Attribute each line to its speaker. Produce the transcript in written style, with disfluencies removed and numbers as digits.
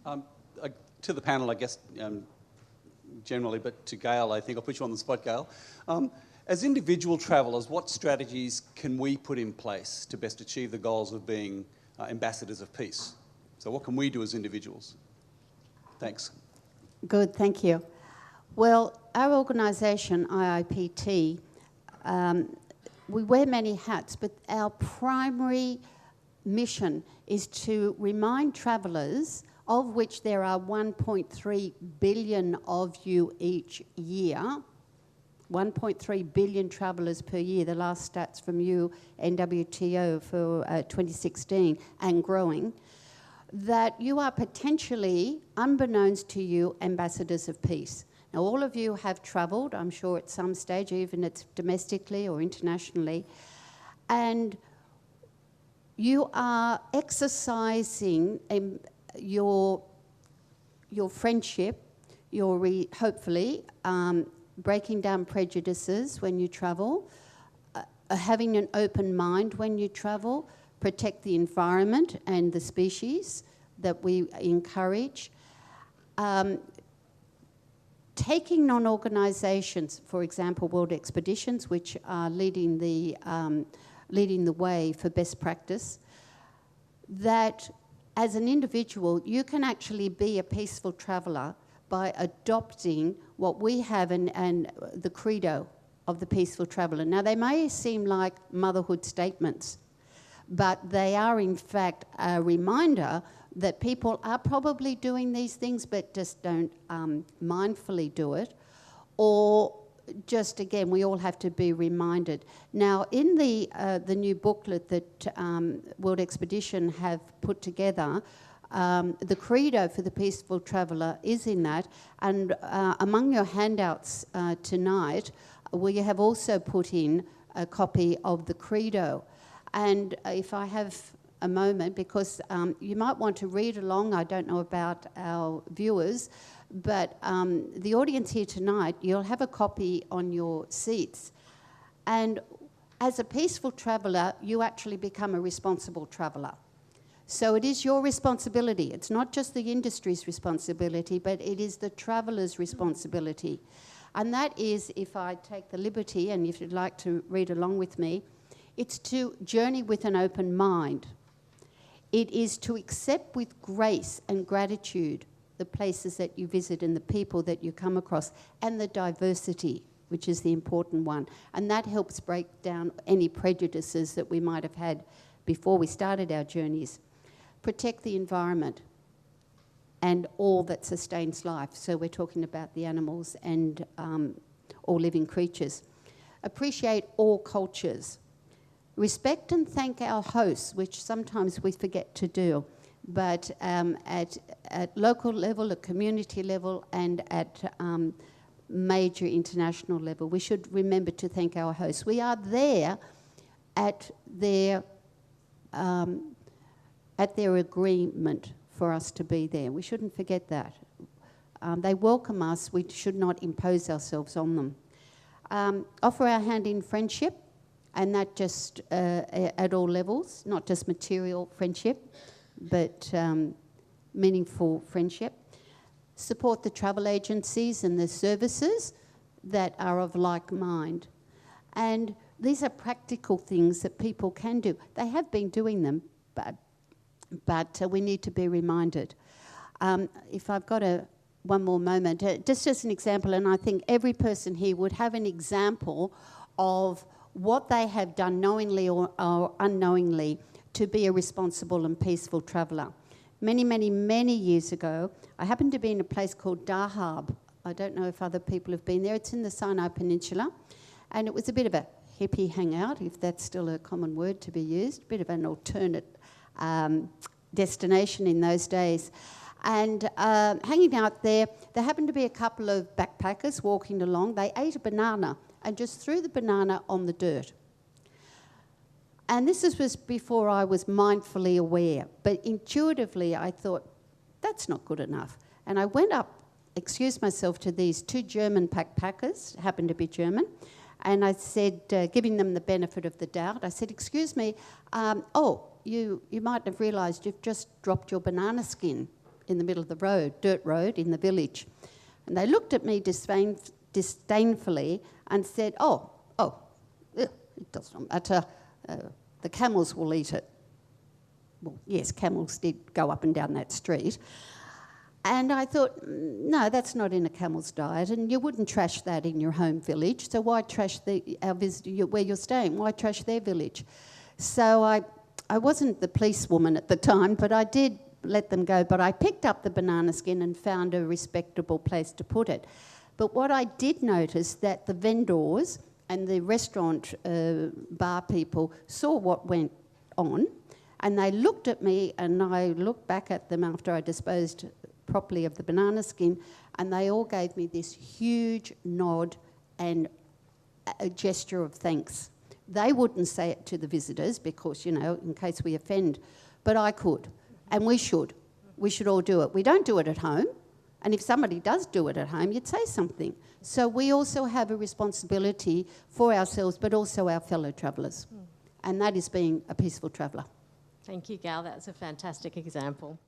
Speaker 1: Uh, to the panel, I guess, generally, but to Gail, I think I'll put you on the spot, Gail. As individual travellers, what strategies can we put in place to best achieve the goals of being ambassadors of peace? So what can we do as individuals? Thanks.
Speaker 2: Good, thank you. Well, our organisation, IIPT, we wear many hats, but our primary mission is to remind travellers, of which there are 1.3 billion of you each year, 1.3 billion travellers per year, the last stats from UNWTO for 2016, and growing, that you are potentially, unbeknownst to you, ambassadors of peace. Now, all of you have travelled, I'm sure at some stage, even it's domestically or internationally, and you are exercising your friendship, hopefully breaking down prejudices when you travel, having an open mind when you travel, protect the environment and the species that we encourage. Taking non-organisations, for example, World Expeditions, which are leading the way for best practice, that as an individual, you can actually be a peaceful traveller by adopting what we have and the credo of the peaceful traveller. Now, they may seem like motherhood statements, but they are, in fact, a reminder that people are probably doing these things but just don't mindfully do it, or just, again, we all have to be reminded. Now, in the new booklet that World Expedition have put together, the credo for the peaceful traveller is in that, and among your handouts tonight, we have also put in a copy of the credo. And if I have a moment, because you might want to read along, I don't know about our viewers, but the audience here tonight, you'll have a copy on your seats. And as a peaceful traveller, you actually become a responsible traveller. So it is your responsibility. It's not just the industry's responsibility, but it is the traveller's responsibility. And that is, if I take the liberty, and if you'd like to read along with me, it's to journey with an open mind. It is to accept with grace and gratitude the places that you visit and the people that you come across, and the diversity, which is the important one. And that helps break down any prejudices that we might have had before we started our journeys. Protect the environment and all that sustains life. So we're talking about the animals and all living creatures. Appreciate all cultures. Respect and thank our hosts, which sometimes we forget to do. But at local level, at community level, and at major international level, we should remember to thank our hosts. We are there at their agreement for us to be there. We shouldn't forget that. They welcome us. We should not impose ourselves on them. Offer our hand in friendship, and that just at all levels, not just material friendship, but meaningful friendship. Support the travel agencies and the services that are of like mind. And these are practical things that people can do. They have been doing them, but we need to be reminded. If I've got one more moment, just as an example, and I think every person here would have an example of what they have done knowingly or unknowingly to be a responsible and peaceful traveller. Many, many, many years ago, I happened to be in a place called Dahab. I don't know if other people have been there. It's in the Sinai Peninsula, and it was a bit of a hippie hangout, if that's still a common word to be used, a bit of an alternate destination in those days. And hanging out there happened to be a couple of backpackers walking along. They ate a banana and just threw the banana on the dirt. And this was before I was mindfully aware, but intuitively I thought, that's not good enough. And I went up, excused myself to these two German backpackers, happened to be German, and I said, giving them the benefit of the doubt, I said, excuse me, you might have realised you've just dropped your banana skin. in the middle of the road, dirt road in the village. And they looked at me disdainfully and said, it doesn't matter, the camels will eat it. Well, yes, camels did go up and down that street. And I thought, no, that's not in a camel's diet, and you wouldn't trash that in your home village, so why trash where you're staying? Why trash their village? So I wasn't the policewoman at the time, but I did let them go. But I picked up the banana skin and found a respectable place to put it. But what I did notice that the vendors and the restaurant bar people saw what went on, and they looked at me, and I looked back at them after I disposed properly of the banana skin, and they all gave me this huge nod and a gesture of thanks. They wouldn't say it to the visitors because, you know, in case we offend, but I could, and we should. We should all do it. We don't do it at home, and if somebody does do it at home, you'd say something. So we also have a responsibility for ourselves, but also our fellow travellers, and that is being a peaceful traveller.
Speaker 3: Thank you, Gail. That's a fantastic example.